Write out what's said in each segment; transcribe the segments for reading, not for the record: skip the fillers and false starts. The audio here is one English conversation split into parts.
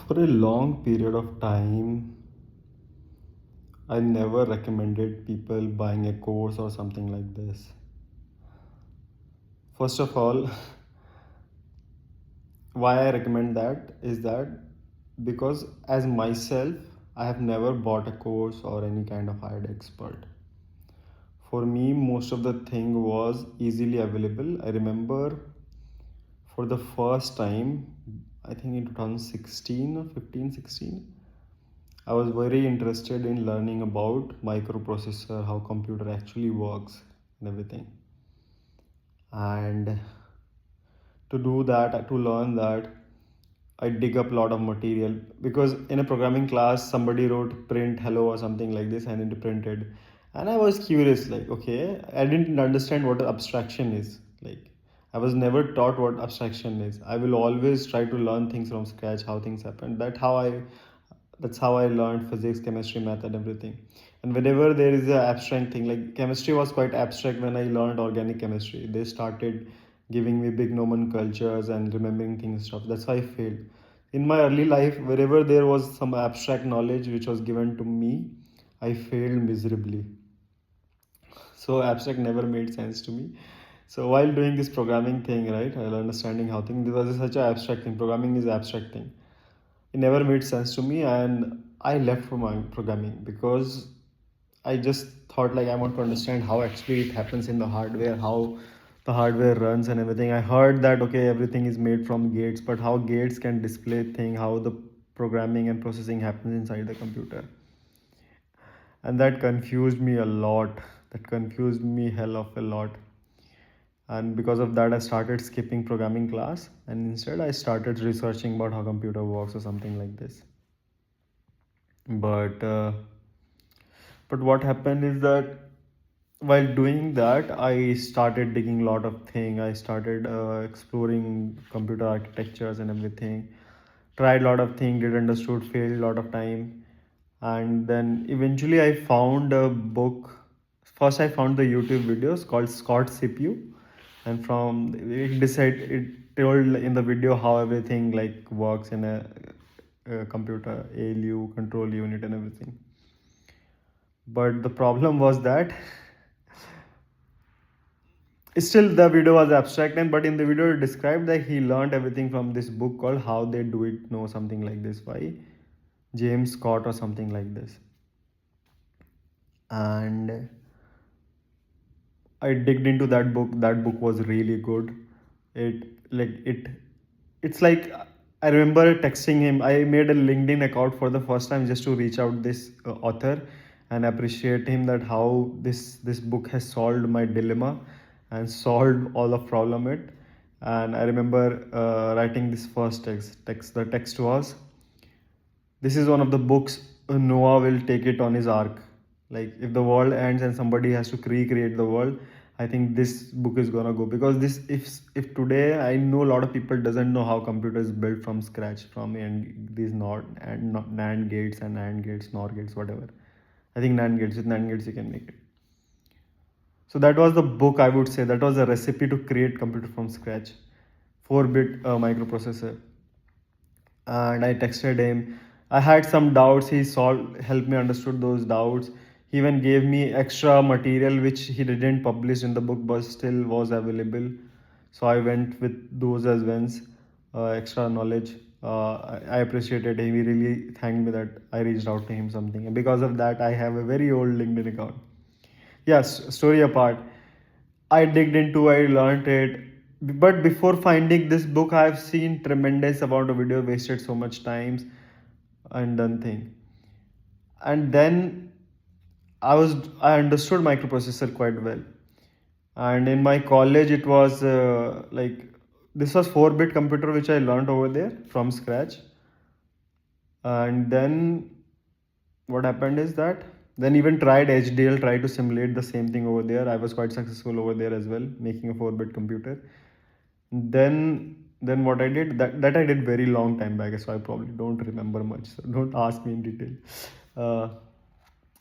For a long period of time, I never recommended people buying a course or something like this. First of all, why I recommend that is that because as myself, I have never bought a course or any kind of hired expert. For me, most of the thing was easily available. I remember for the first time, I think in 2016 or 15, 16, I was very interested in learning about microprocessor, how computer actually works and everything. And to do that, to learn that, I dig up a lot of material because in a programming class somebody wrote print hello or something like this. I need to print it, and I was curious, like, okay, I didn't understand what abstraction is. Like, I was never taught what abstraction is. I will always try to learn things from scratch, how things happen. That's how I learned physics, chemistry, math, and everything. And whenever there is an abstract thing, like chemistry was quite abstract when I learned organic chemistry. They started giving me big nomenclatures and remembering things stuff. That's why I failed. In my early life, wherever there was some abstract knowledge which was given to me, I failed miserably. So abstract never made sense to me. So while doing this programming thing, right, while understanding how things, this was such an abstract thing. Programming is abstract thing. It never made sense to me, and I left from my programming because I just thought, like, I want to understand how actually it happens in the hardware, how the hardware runs and everything. I heard that okay, everything is made from gates, but how gates can display thing, how the programming and processing happens inside the computer. And that confused me a lot. That confused me hell of a lot. And because of that, I started skipping programming class, and instead I started researching about how computer works or something like this. But uh, but what happened is that while doing that, I started digging a lot of thing. I started exploring computer architectures and everything. Tried a lot of thing, did understood, failed a lot of time, and then eventually I found a book. First, I found the YouTube videos called Scott CPU, and from it decided it told in the video how everything like works in a computer, ALU, control unit, and everything. But the problem was that still the video was abstract, and but in the video it described that he learned everything from this book called How They Do It, no, something like this, by James Scott or something like this. And I digged into that book. That book was really good. It like it it's like I remember texting him. I made a LinkedIn account for the first time just to reach out this author and appreciate him, that how this book has solved my dilemma and solved all of problem it. And I remember writing this first text. The text was, this is one of the books Noah will take it on his ark. Like if the world ends and somebody has to recreate the world, I think this book is gonna go, because this if today I know a lot of people doesn't know how computer is built from scratch, from and these not and not NAND gates and AND gates, NOR gates, whatever. I think NAND gates, with NAND gates you can make it. So that was the book, I would say. That was a recipe to create computer from scratch, 4-bit microprocessor. And I texted him. I had some doubts. He solved, helped me understood those doubts. He even gave me extra material which he didn't publish in the book, but still was available. So I went with those as wins, extra knowledge. I appreciated him. He really thanked me that I reached out to him something, and because of that, I have a very old LinkedIn account. Yes, story apart, I digged into, I learned it. But before finding this book, I've seen tremendous amount of video, wasted so much times and done thing. And then I understood microprocessor quite well. And in my college, it was like this was 4-bit computer which I learned over there from scratch. And then what happened is that then even tried HDL, tried to simulate the same thing over there. I was quite successful over there as well, making a 4-bit computer. Then what I did, that I did very long time back, so I probably don't remember much. So don't ask me in detail. Uh,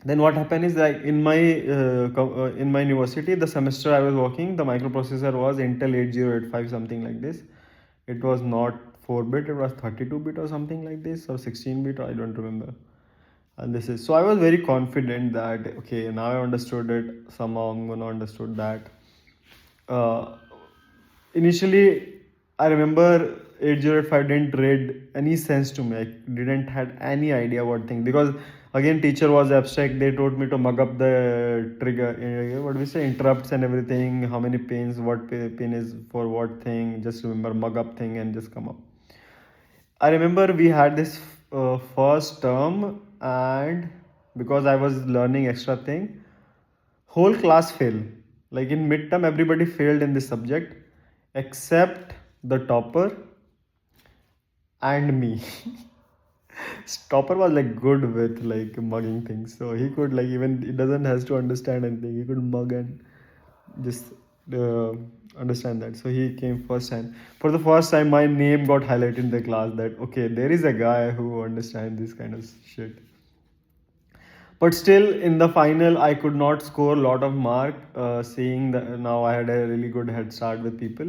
then what happened is that in my university, the semester I was working, the microprocessor was Intel 8085, something like this. It was not 4-bit, it was 32-bit or something like this, or 16-bit, I don't remember. And this is, so I was very confident that okay, now I understood it, somehow I'm gonna understood that. uh, Initially, I remember 8085 didn't read any sense to me. I didn't had any idea what thing, because again teacher was abstract. They told me to mug up the trigger, what do we say, interrupts and everything, how many pins, what pin is for what thing. Just remember mug up thing and just come up. I remember we had this first term, and because I was learning extra thing, whole class failed. Like in midterm, everybody failed in this subject except the topper and me. Topper was like good with like mugging things, so he could like, even it doesn't has to understand anything. He could mug and just uh, understand that. So he came first, and for the first time, my name got highlighted in the class that okay, there is a guy who understands this kind of shit. But still in the final I could not score a lot of mark, seeing that now I had a really good head start with people,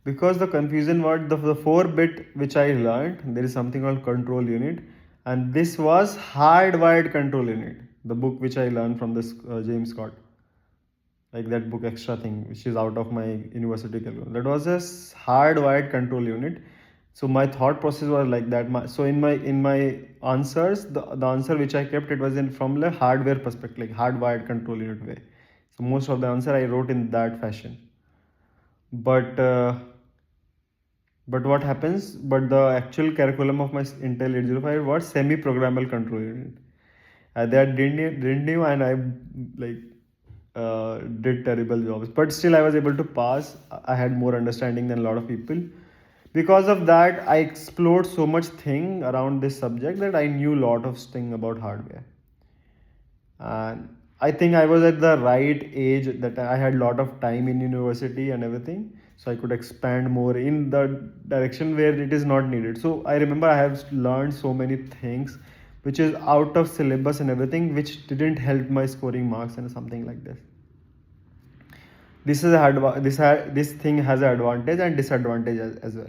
because the confusion was the 4-bit which I learned, there is something called control unit, and this was hardwired control unit, the book which I learned from this James Scott, like that book extra thing which is out of my university curriculum, that was a hardwired control unit. So my thought process was like that. So in my answers, the answer which I kept, it was in from the hardware perspective, like hardwired control unit way. So most of the answer I wrote in that fashion. But what happens, but the actual curriculum of my Intel 805 was semi programmable control unit. That didn't knew, and I like did terrible jobs, but still I was able to pass. I had more understanding than a lot of people. Because of that, I explored so much thing around this subject that I knew a lot of thing about hardware. And I think I was at the right age, that I had a lot of time in university and everything, so I could expand more in the direction where it is not needed. So I remember I have learned so many things which is out of syllabus and everything, which didn't help my scoring marks and something like this. This is this thing has an advantage and disadvantage as well,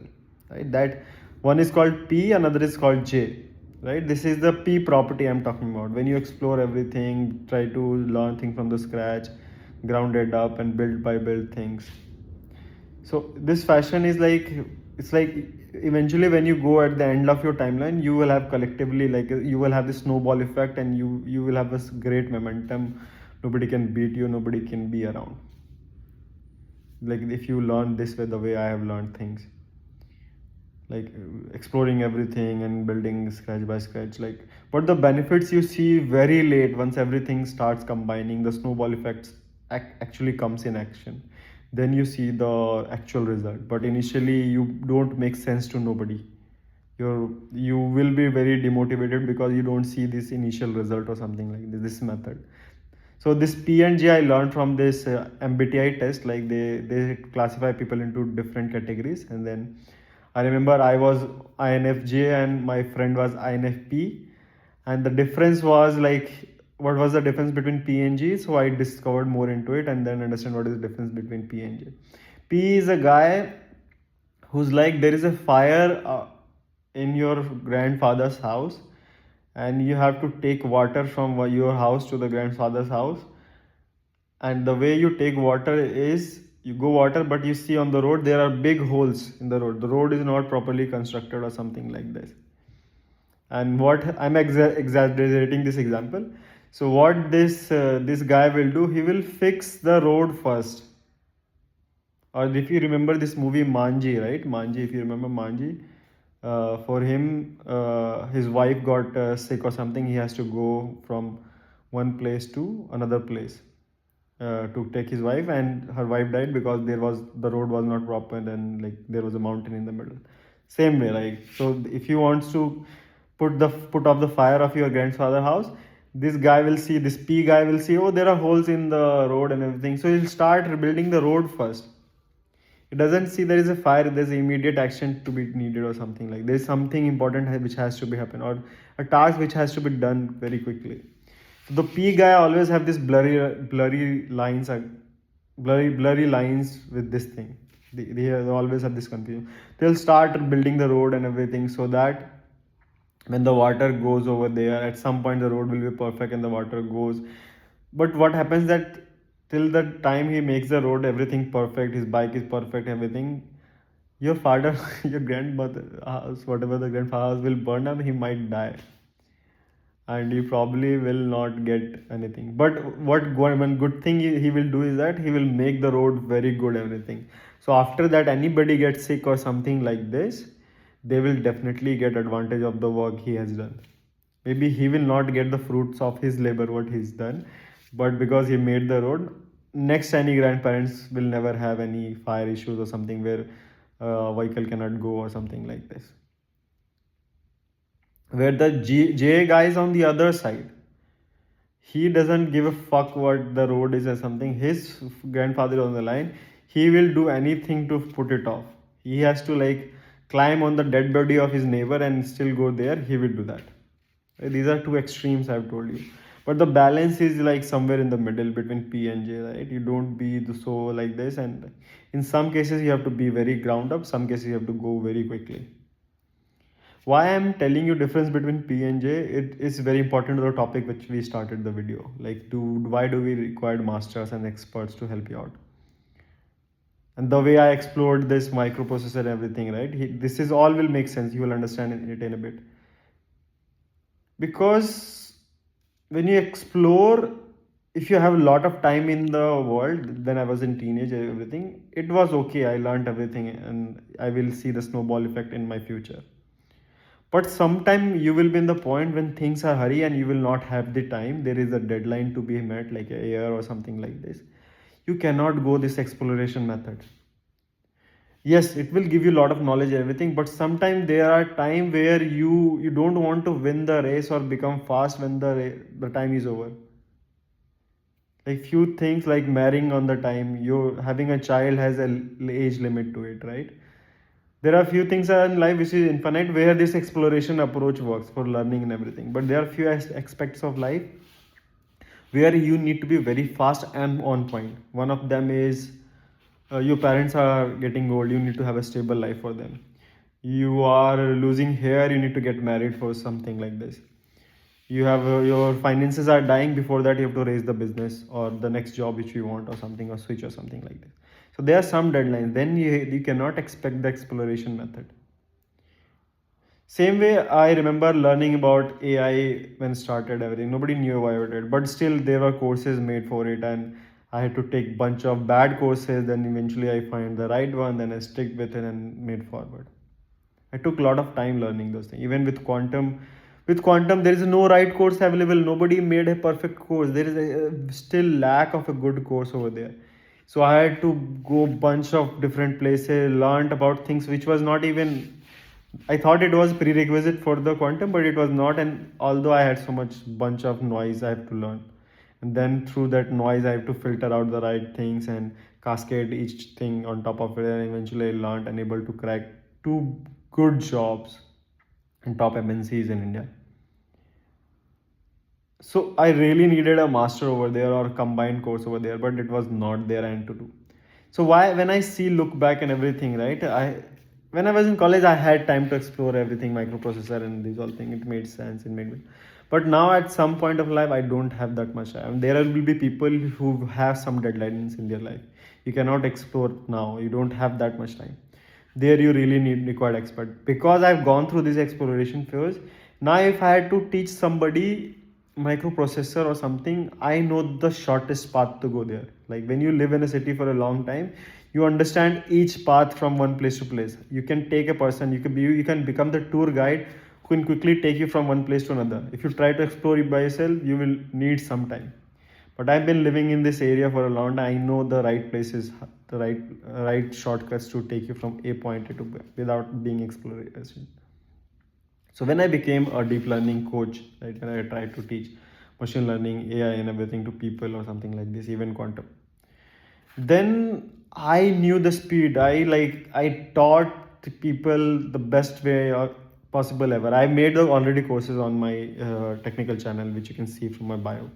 right? That one is called P, another is called J, right? This is the P property I'm talking about. When you explore everything, try to learn things from the scratch, ground it up, and build by build things. So this fashion is like, it's like eventually when you go at the end of your timeline, you will have collectively, like you will have this snowball effect, and you will have this great momentum. Nobody can beat you, nobody can be around, like if you learn this way, the way I have learned things, like exploring everything and building scratch by scratch. Like, but the benefits you see very late, once everything starts combining, the snowball effects actually comes in action, then you see the actual result. But initially you don't make sense to nobody. You will be very demotivated because you don't see this initial result or something like this method. So this P and J I learned from this MBTI test. Like they classify people into different categories, and then I remember I was INFJ and my friend was INFP, and the difference was like, what was the difference between P and G? So I discovered more into it and then understand what is the difference between P and J. P is a guy who's like, there is a fire in your grandfather's house, and you have to take water from your house to the grandfather's house. And the way you take water is, you go water, but you see on the road there are big holes in the road. The road is not properly constructed or something like this. And what I'm exaggerating this example. So what this guy will do, he will fix the road first. Or if you remember this movie Manji, right? Manji, if you remember Manji, for him, his wife got sick or something. He has to go from one place to another place to take his wife, and her wife died because the road was not proper, and like there was a mountain in the middle. Same way, like, so if you want to put off the fire of your grandfather house, this guy will see, this P guy will see, oh, there are holes in the road and everything, so he'll start rebuilding the road first. It doesn't see there is a fire, there's immediate action to be needed or something, like there's something important which has to be happen, or a task which has to be done very quickly. So the P guy always have this blurry lines, blurry lines with this thing, They always have this confusion. They'll start building the road and everything so that when the water goes over there, at some point the road will be perfect and the water goes. But what happens that till the time he makes the road everything perfect, his bike is perfect, everything, your father, your grandmother house, whatever the grandfather house will burn up, he might die and you probably will not get anything. But one good thing he will do is that he will make the road very good, everything. So after that, anybody gets sick or something like this, they will definitely get advantage of the work he has done. Maybe he will not get the fruits of his labor, what he's done, but because he made the road, next any grandparents will never have any fire issues or something where vehicle cannot go or something like this. Where the J guy is on the other side, he doesn't give a fuck what the road is or something. His grandfather is on the line, he will do anything to put it off. He has to like climb on the dead body of his neighbor and still go there, he will do that. These are two extremes I've told you. But the balance is like somewhere in the middle between P and J, right? You don't be so like this, and in some cases you have to be very ground up, some cases you have to go very quickly. Why I'm telling you difference between P and J, it is very important to the topic which we started the video. Like, why do we require masters and experts to help you out? And the way I explored this microprocessor and everything, right? This is all will make sense. You will understand it in a bit. Because when you explore, if you have a lot of time in the world, then I was in teenage, everything, it was okay. I learned everything and I will see the snowball effect in my future. But sometime you will be in the point when things are hurry and you will not have the time. There is a deadline to be met, like a year or something like this. You cannot go this exploration method. Yes, it will give you a lot of knowledge and everything, but sometimes there are time where you don't want to win the race or become fast when the time is over. Like few things like marrying on the time, you having a child has a age limit to it, right? There are few things in life which is infinite where this exploration approach works for learning and everything, but there are few aspects of life where you need to be very fast and on point. One of them is your parents are getting old, you need to have a stable life for them. You are losing hair, you need to get married for something like this. You have your finances are dying, before that you have to raise the business or the next job which you want or something, or switch or something like this. So there are some deadlines, then you cannot expect the exploration method. Same way, I remember learning about AI when started everything. Nobody knew about it, but still there were courses made for it, and I had to take bunch of bad courses. Then eventually I find the right one, then I stick with it and made forward. I took a lot of time learning those things. Even with quantum, there is no right course available. Nobody made a perfect course. There is a still lack of a good course over there. So I had to go bunch of different places, learned about things which was not even. I thought it was prerequisite for the quantum, but it was not. And although I had so much bunch of noise, I have to learn. And then through that noise, I have to filter out the right things and cascade each thing on top of it. And eventually, I learned and able to crack two good jobs in top MNCs in India. So I really needed a master over there or a combined course over there, but it was not there and to do. So why when I see look back and everything, right? When I was in college, I had time to explore everything, microprocessor and these all things. It made sense. It made me. But now at some point of life, I don't have that much time. There will be people who have some deadlines in their life. You cannot explore now. You don't have that much time. There you really need required expert. Because I've gone through this exploration phase. Now if I had to teach somebody microprocessor or something, I know the shortest path to go there. Like when you live in a city for a long time, you understand each path from one place to place. You can take a person, you can become the tour guide who can quickly take you from one place to another. If you try to explore it by yourself, you will need some time. But I've been living in this area for a long time. I know the right places, the right shortcuts to take you from A point to B without being exploration. So when I became a deep learning coach, right, when I tried to teach machine learning, AI, and everything to people or something like this, even quantum, then I knew the speed. I taught the people the best way possible ever. I made already courses on my technical channel, which you can see from my bio.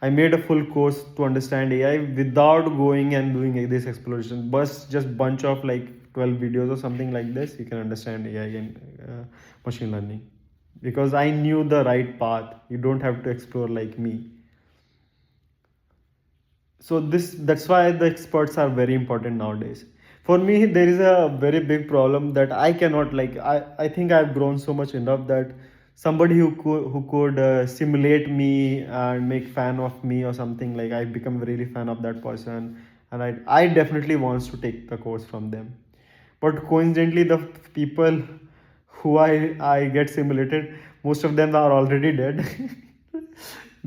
I made a full course to understand AI without going and doing this exploration. But just bunch of like 12 videos or something like this, you can understand AI and machine learning. Because I knew the right path. You don't have to explore like me. So that's why the experts are very important nowadays. For me, there is a very big problem that I cannot like. I think I've grown so much enough that somebody who could simulate me and make fan of me or something, like I become really fan of that person, and I definitely wants to take the course from them. But coincidentally, the people who I get simulated, most of them are already dead.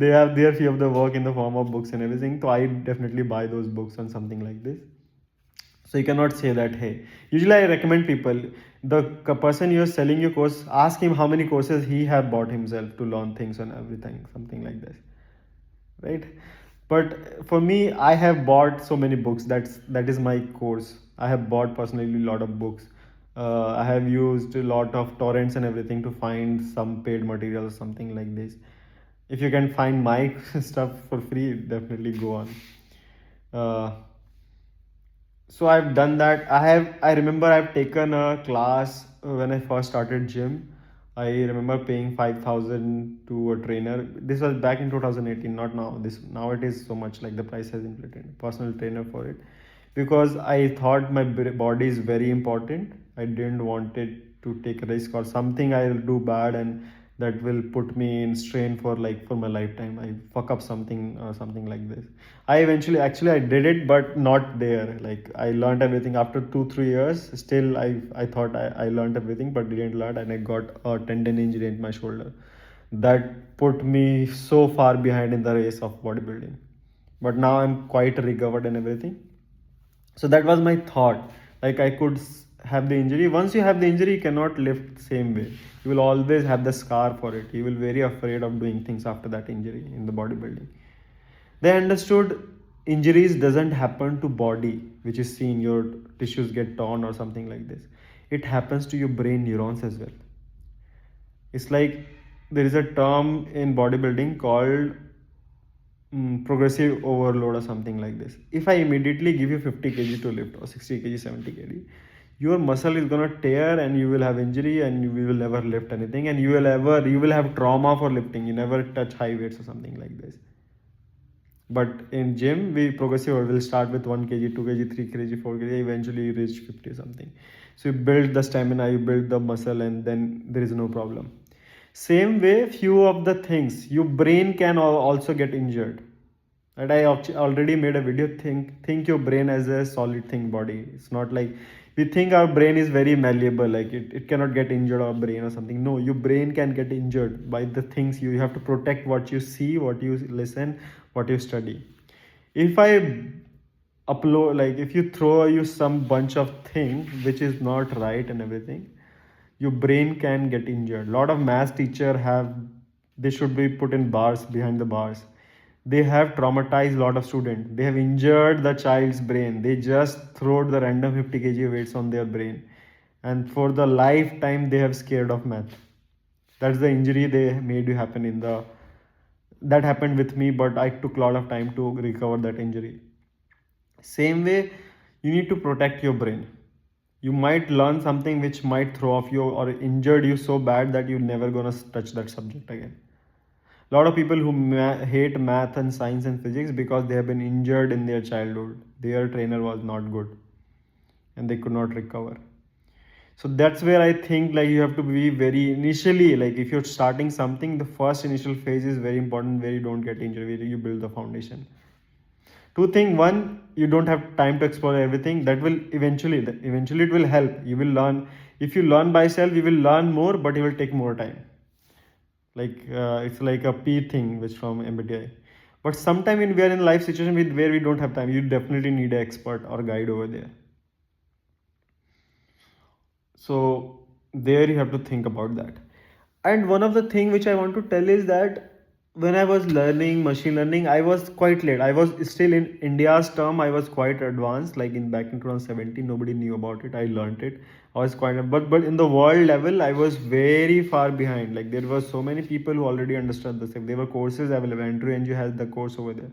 They have their fee of the work in the form of books and everything. So I definitely buy those books and something like this. So you cannot say that, hey. Usually I recommend people, the person you're selling your course, ask him how many courses he have bought himself to learn things and everything, something like this, right? But for me, I have bought so many books. That is my course. I have bought personally a lot of books. I have used a lot of torrents and everything to find some paid material or something like this. If you can find my stuff for free, definitely go on. uh, so I've done that. I remember I've taken a class when I first started gym. I remember paying 5,000 to a trainer. This was back in 2018, not now. This now it is so much, like the price has inflated. Personal trainer for it, because I thought my body is very important. I didn't want it to take a risk or something I'll do bad, and that will put me in strain for like for my lifetime. I fuck up something or something like this. I eventually actually I did it, but not there. Like I learned everything after 2 3 years. Still, I thought I learned everything, but didn't learn, and I got a tendon injury in my shoulder. That put me so far behind in the race of bodybuilding. But now I'm quite recovered and everything. So that was my thought. Like I could have the injury. Once you have the injury, you cannot lift same way. You will always have the scar for it. You will very afraid of doing things after that injury in the bodybuilding. They understood injuries doesn't happen to body, which is seen your tissues get torn or something like this. It happens to your brain neurons as well. It's like there is a term in bodybuilding called progressive overload or something like this. If I immediately give you 50 kg to lift or 60 kg, 70 kg, your muscle is gonna tear and you will have injury and you will never lift anything, and you will have trauma for lifting. You never touch high weights or something like this. But in gym, we progressive will start with 1 kg, 2 kg, 3 kg, 4 kg, eventually you reach 50 something. So you build the stamina, you build the muscle, and then there is no problem. Same way, few of the things, your brain can also get injured. And I already made a video. Think your brain as a solid thing body. It's not like we think our brain is very malleable, like it cannot get injured, our brain or something. No, your brain can get injured by the things you have to protect what you see, what you listen, what you study. If I upload, like if you throw you some bunch of thing which is not right and everything, your brain can get injured. A lot of math teacher have, they should be put in bars, behind the bars. They have traumatized a lot of students. They have injured the child's brain. They just throw the random 50 kg weights on their brain, and for the lifetime they have scared of math. That's the injury they made you happen in the, that happened with me, but I took a lot of time to recover that injury. Same way, you need to protect your brain. You might learn something which might throw off you or injured you so bad that you're never gonna touch that subject again. A lot of people who hate math and science and physics because they have been injured in their childhood. Their trainer was not good and they could not recover. So that's where I think like you have to be very initially, like if you're starting something, the first initial phase is very important, where you don't get injured, where you build the foundation. Two things: one, you don't have time to explore everything. That will eventually it will help. You will learn. If you learn by yourself, you will learn more, but it will take more time. Like it's like a P thing, which from MBTI. But sometime we are in life situation with where we don't have time, you definitely need an expert or guide over there. So there you have to think about that. And one of the thing which I want to tell is that when I was learning machine learning, I was quite late. I was still in India's term. I was quite advanced. Like in back in 2017, nobody knew about it. I learned it. I was quite, but in the world level, I was very far behind. Like there were so many people who already understood this. If there were courses available, Andrew NG has the course over there.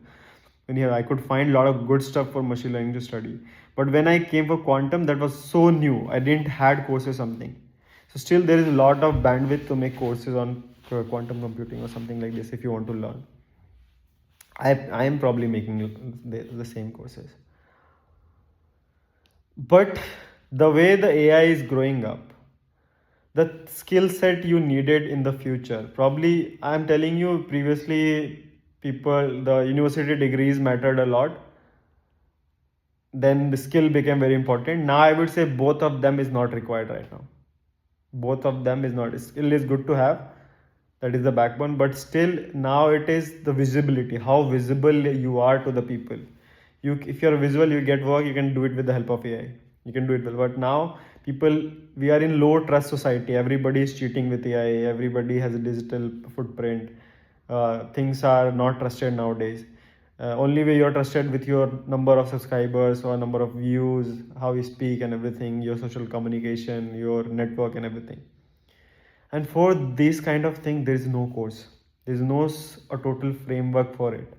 And here I could find a lot of good stuff for machine learning to study. But when I came for quantum, that was so new. I didn't had courses something. So still there is a lot of bandwidth to make courses on quantum computing or something like this if you want to learn. I am probably making the same courses. But the way the AI is growing up, the skill set you needed in the future, probably I'm telling you previously people, the university degrees mattered a lot. Then the skill became very important. Now I would say both of them is not required right now. Both of them is not, skill is good to have, that is the backbone, but still now it is the visibility, how visible you are to the people. You, if you're visual, you get work, you can do it with the help of AI, you can do it well. But now people, we are in low trust society, everybody is cheating with AI, everybody has a digital footprint. Things are not trusted nowadays. Only way you're trusted with your number of subscribers or number of views, how you speak and everything, your social communication, your network and everything. And for this kind of thing, there is no course. There is no a total framework for it.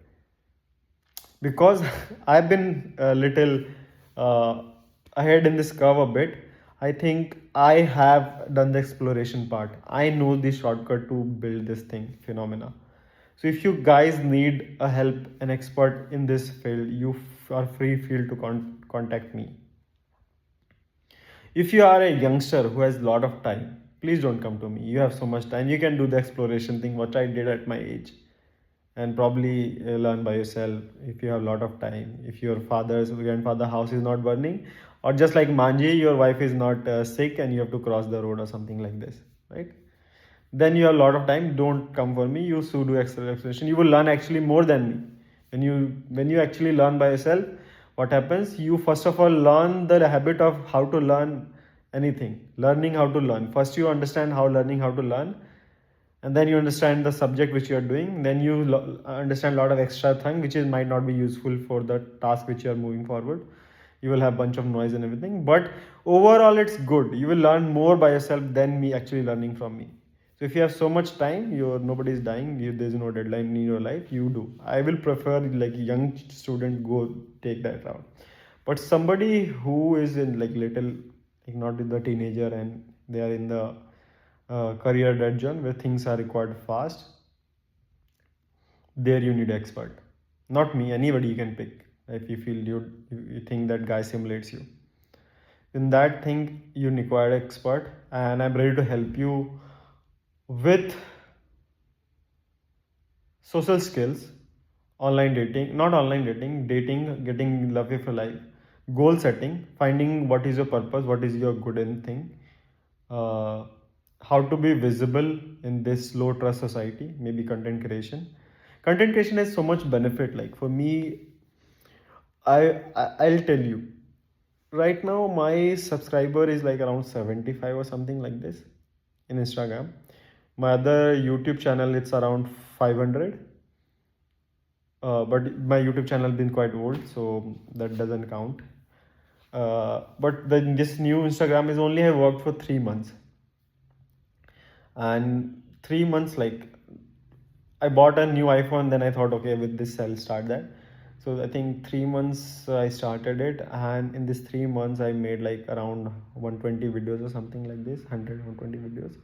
Because I've been a little uh, ahead in this curve a bit. I think I have done the exploration part. I know the shortcut to build this thing phenomena. So if you guys need a help, an expert in this field, you are free feel to contact me. If you are a youngster who has a lot of time, please don't come to me. You have so much time. You can do the exploration thing, what I did at my age, and probably learn by yourself if you have a lot of time. If your father's grandfather house is not burning, or just like Manji, your wife is not sick and you have to cross the road or something like this, right? Then you have a lot of time. Don't come for me. You do exploration. You will learn actually more than me. When you actually learn by yourself, what happens? You first of all learn the habit of how to learn anything. Learning how to learn. First you understand how to learn, and then you understand the subject which you are doing. Then you understand a lot of extra thing which is might not be useful for the task which you are moving forward. You will have bunch of noise and everything, but overall it's good. You will learn more by yourself than me actually learning from me. So if you have so much time, nobody is dying, there's no deadline in your life, you do. I will prefer like young student go take that route. But somebody who is in like little, like not in the teenager and they are in the career dead zone where things are required fast, there you need expert. Not me, anybody you can pick. If you feel you think that guy simulates you, in that thing you require expert, and I'm ready to help you with social skills, online dating, not online dating, dating, getting love for life, goal setting, finding what is your purpose, what is your good in thing, uh, how to be visible in this low trust society, maybe content creation. Content creation has so much benefit. Like for me, I'll tell you. Right now, my subscriber is like around 75 or something like this in Instagram. My other YouTube channel, it's around 500. But my YouTube channel been quite old, so that doesn't count. But this new Instagram is only have worked for 3 months, and 3 months like I bought a new iPhone, then I thought, okay, with this I'll start that. So I think 3 months I started it, and in this 3 months I made like around 120 videos or something like this, 100, 120 videos.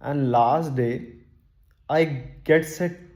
And last day I get set